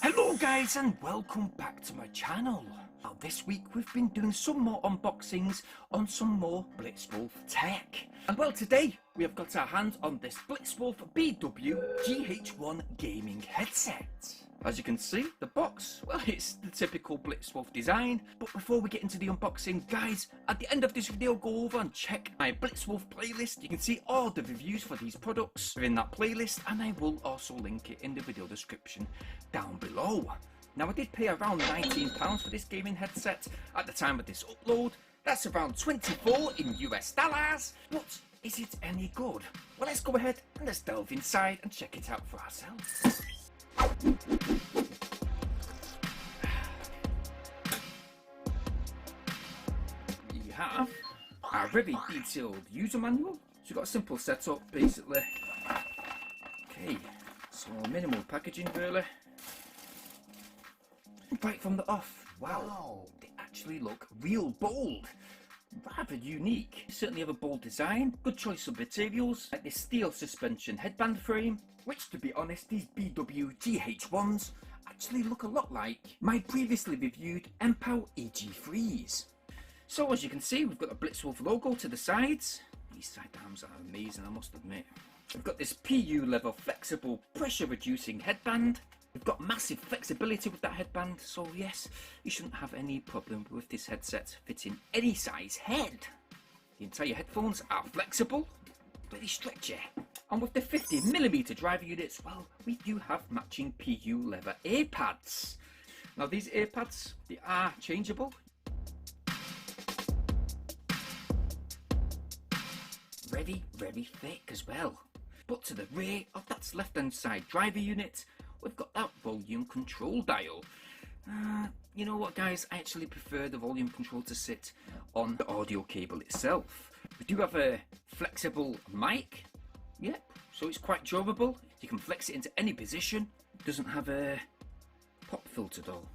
Hello guys and welcome back to my channel. Now this week we've been doing some more unboxings on some more BlitzWolf tech. And well, today we have got our hands on this BlitzWolf BW GH1 gaming headset. As you can see, the box, well, it's the typical BlitzWolf design. But before we get into the unboxing, guys, at the end of this video, go over and check my BlitzWolf playlist. You can see all the reviews for these products in that playlist, and I will also link it in the video description down below. Now, I did pay around £19 for this gaming headset at the time of this upload. That's around 24 in US dollars. But is it any good? Well, let's go ahead and let's delve inside and check it out for ourselves. We have a very detailed user manual. So you've got a simple setup basically. Okay, so minimal packaging really. Right from the off, wow, they actually look real bold. Rather unique. Certainly have a bold design, good choice of materials, like this steel suspension headband frame, which to be honest, these BW GH1s actually look a lot like my previously reviewed MPOW EG3s. So as you can see, we've got a BlitzWolf logo to the sides. These side arms are amazing, I must admit. We've got this PU level flexible pressure reducing headband. We've got massive flexibility with that headband, so yes, you shouldn't have any problem with this headset fitting any size head. The entire headphones are flexible, really stretchy. And with the 50mm driver units, well, we do have matching PU leather ear pads. Now these ear pads, they are changeable. Very, very thick as well. But to the rear of that left hand side driver unit, we've got that volume control dial. You know what guys, I actually prefer the volume control to sit on the audio cable itself. We do have a flexible mic, yep, so it's quite durable. You can flex it into any position. It doesn't have a pop filter though.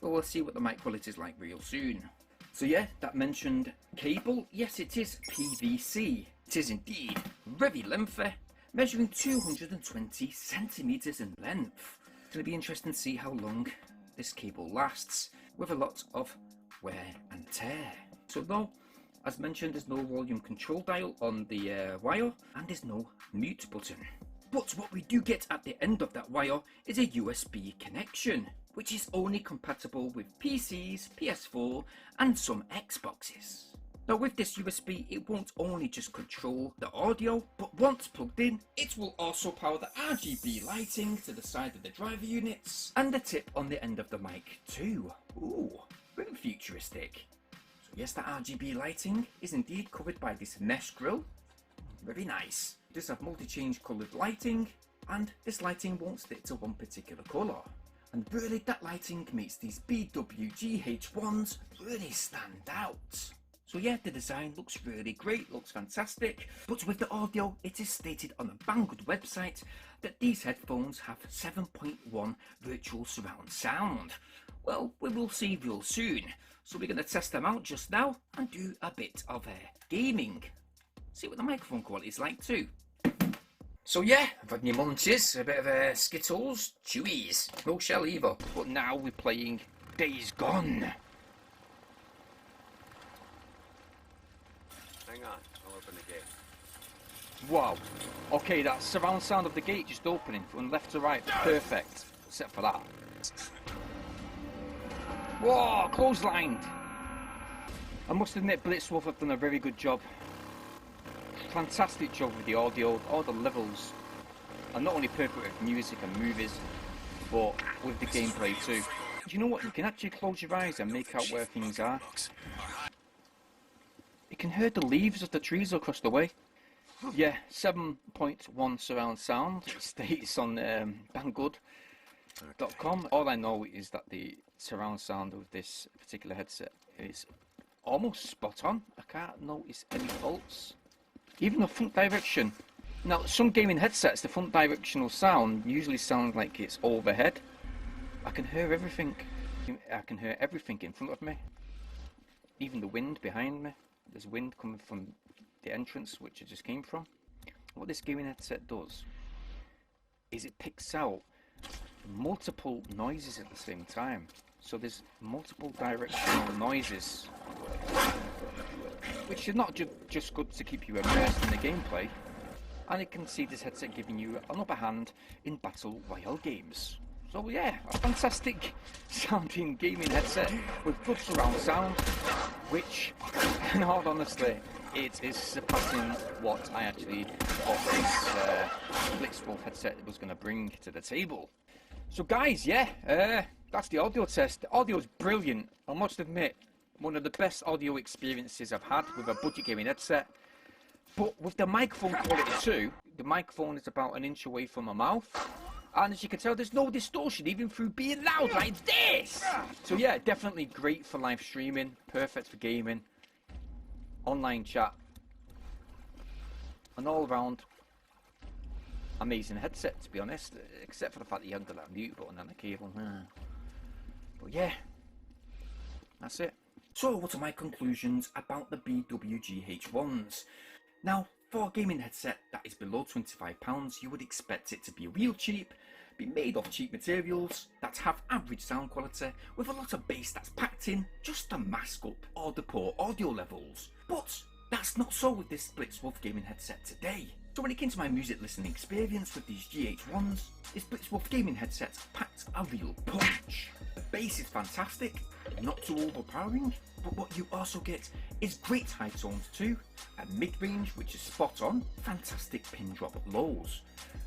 Well, we'll see what the mic quality is like real soon. So yeah, that mentioned cable, yes it is PVC. It is indeed very lengthy, measuring 220 centimeters in length. It's going to be interesting to see how long this cable lasts with a lot of wear and tear. So though, as mentioned, there's no volume control dial on the wire, and there's no mute button. But what we do get at the end of that wire is a USB connection, which is only compatible with PCs, PS4 and some Xboxes. Now with this USB, it won't only just control the audio, but once plugged in, it will also power the RGB lighting to the side of the driver units and the tip on the end of the mic too. Ooh, very futuristic. So yes, the RGB lighting is indeed covered by this mesh grille. Very nice. It does have multi-change coloured lighting, and this lighting won't stick to one particular colour. And really that lighting makes these BW GH1s really stand out. So yeah, the design looks really great, looks fantastic, but with the audio, it is stated on the Banggood website that these headphones have 7.1 virtual surround sound. Well, we will see real soon, so we're going to test them out just now and do a bit of gaming. See what the microphone quality is like too. So yeah, I've had my munchies, a bit of Skittles, Chewies, no shell either, but now we're playing Days Gone. Hang on, I'll open the gate. Wow. Okay, that surround sound of the gate just opening from left to right. Perfect. Except for that. Whoa, clotheslined. I must admit, BlitzWolf have done a very good job. Fantastic job with the audio, all the levels. And not only perfect with music and movies, but with the gameplay too. Do you know what? You can actually close your eyes and make out where things are. You can hear the leaves of the trees across the way. Yeah, 7.1 surround sound. It states on banggood.com. All I know is that the surround sound of this particular headset is almost spot on. I can't notice any faults. Even the front direction. Now, some gaming headsets, the front directional sound usually sounds like it's overhead. I can hear everything. I can hear everything in front of me. Even the wind behind me. There's wind coming from the entrance which it just came from. What this gaming headset does is it picks out multiple noises at the same time. So there's multiple directional noises, which is not just good to keep you immersed in the gameplay, and it can see this headset giving you an upper hand in battle royale games. So yeah, a fantastic sounding gaming headset with good surround sound, which, in all honesty, it is surpassing what I actually thought this BlitzWolf headset was going to bring to the table. So guys, yeah, that's the audio test. The audio is brilliant. I must admit, one of the best audio experiences I've had with a budget gaming headset. But with the microphone quality too, the microphone is about an inch away from my mouth. And as you can tell, there's no distortion even through being loud like this. So yeah, definitely great for live streaming, perfect for gaming, online chat, an all-round amazing headset, to be honest, except for the fact that you haven't got that mute button and the cable. But yeah, that's it. So what are my conclusions about the BW GH1s? Now, for a gaming headset that is below £25, you would expect it to be real cheap, be made of cheap materials, that have average sound quality, with a lot of bass that's packed in just to mask up all the poor audio levels. But that's not so with this BlitzWolf gaming headset today. So when it came to my music listening experience with these GH1s, this BlitzWolf gaming headset packed a real punch. The bass is fantastic, not too overpowering, but what you also get is great high tones too, a mid-range which is spot on, fantastic pin drop lows.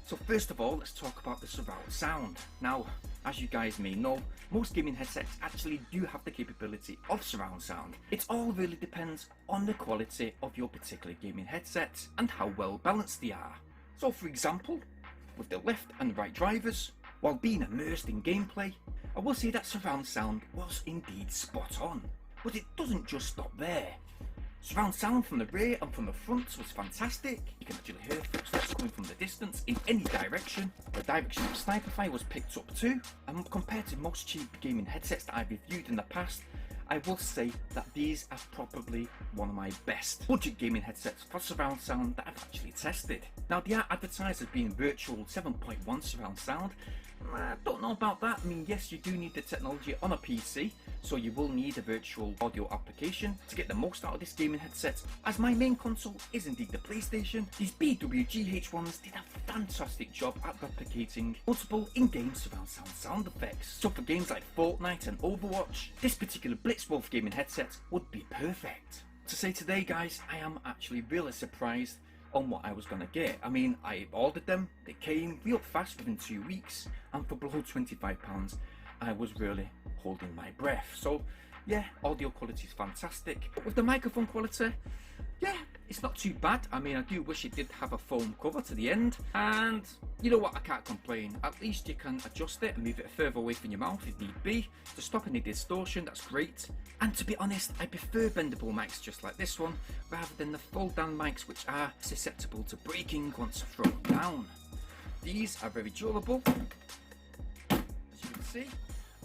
So first of all, let's talk about the surround sound. Now, as you guys may know, most gaming headsets actually do have the capability of surround sound. It all really depends on the quality of your particular gaming headset and how well balanced they are. So for example, with the left and right drivers, while being immersed in gameplay, I will say that surround sound was indeed spot on. But it doesn't just stop there. Surround sound from the rear and from the front was fantastic. You can actually hear footsteps coming from the distance in any direction. The direction of sniper fire was picked up too, and compared to most cheap gaming headsets that I've reviewed in the past, I will say that these are probably one of my best budget gaming headsets for surround sound that I've actually tested. Now they are advertised as being virtual 7.1 surround sound. I don't know about that. I mean, yes, you do need the technology on a PC, so you will need a virtual audio application to get the most out of this gaming headset. As my main console is indeed the PlayStation, these BW GH1s did a fantastic job at replicating multiple in-game surround sound effects. So for games like Fortnite and Overwatch, this particular BlitzWolf gaming headset would be perfect. To say today, guys, I am actually really surprised on what I was going to get. I mean, I ordered them, they came real fast within 2 weeks, and for below £25 I was really holding my breath. So yeah, audio quality is fantastic, but with the microphone quality, yeah, it's not too bad. I mean, I do wish it did have a foam cover to the end, and you know what, I can't complain. At least you can adjust it and move it further away from your mouth if need be to stop any distortion. That's great. And to be honest, I prefer bendable mics just like this one rather than the fold down mics which are susceptible to breaking once thrown down. These are very durable, as you can see,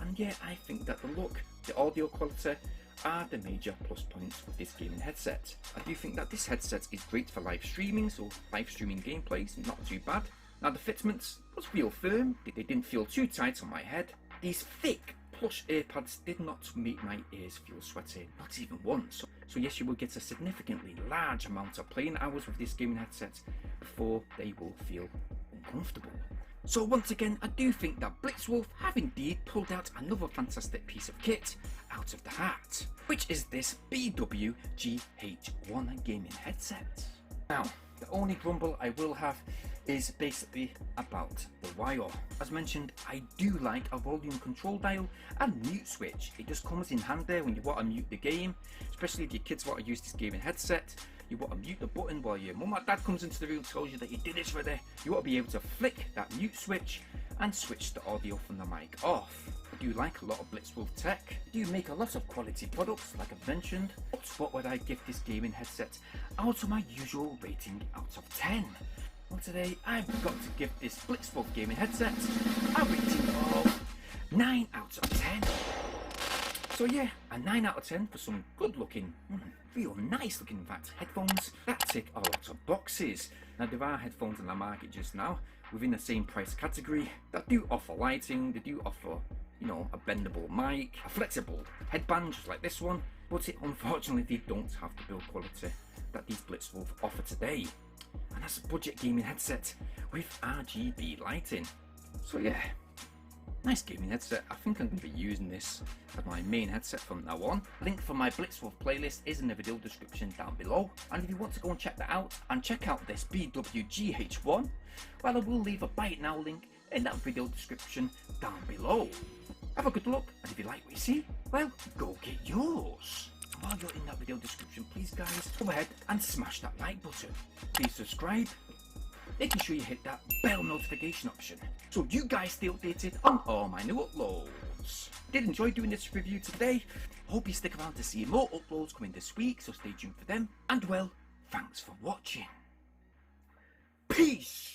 and yeah, I think that the look, the audio quality are the major plus points with this gaming headset. I do think that this headset is great for live streaming, so live streaming gameplays, not too bad. Now the fitment was real firm, they didn't feel too tight on my head. These thick plush earpads did not make my ears feel sweaty, not even once. So yes, you will get a significantly large amount of playing hours with this gaming headset before they will feel uncomfortable. So once again, I do think that BlitzWolf have indeed pulled out another fantastic piece of kit out of the hat, which is this BW GH1 gaming headset. Now, the only grumble I will have is basically about the wire. As mentioned, I do like a volume control dial and mute switch. It just comes in handy when you want to mute the game, especially if your kids want to use this gaming headset. You want to mute the button while your mum or dad comes into the room and tells you that your dinner's ready. You want to be able to flick that mute switch and switch the audio from the mic off. I do like a lot of BlitzWolf tech. They do make a lot of quality products like I've mentioned. But what would I give this gaming headset out of my usual rating out of 10? Well, today I've got to give this BlitzWolf gaming headset a rating of 9 out of 10. So yeah, a 9 out of 10 for some good looking, real nice looking in fact, headphones that tick a lot of boxes. Now there are headphones in the market just now within the same price category that do offer lighting, they do offer, you know, a bendable mic, a flexible headband just like this one, but unfortunately they don't have the build quality that these BlitzWolf offer today. And that's a budget gaming headset with RGB lighting. So yeah, nice gaming headset. I think I'm going to be using this as my main headset from now on. Link for my BlitzWolf playlist is in the video description down below. And if you want to go and check that out and check out this BW GH1, well, I will leave a buy it now link in that video description down below. Have a good look, and if you like what you see, well, go get yours. While you're in that video description, please guys, go ahead and smash that like button. Please subscribe, making sure you hit that bell notification option so you guys stay updated on all my new uploads. Did enjoy doing this review today. Hope you stick around to see more uploads coming this week, so stay tuned for them. And well, thanks for watching. Peace!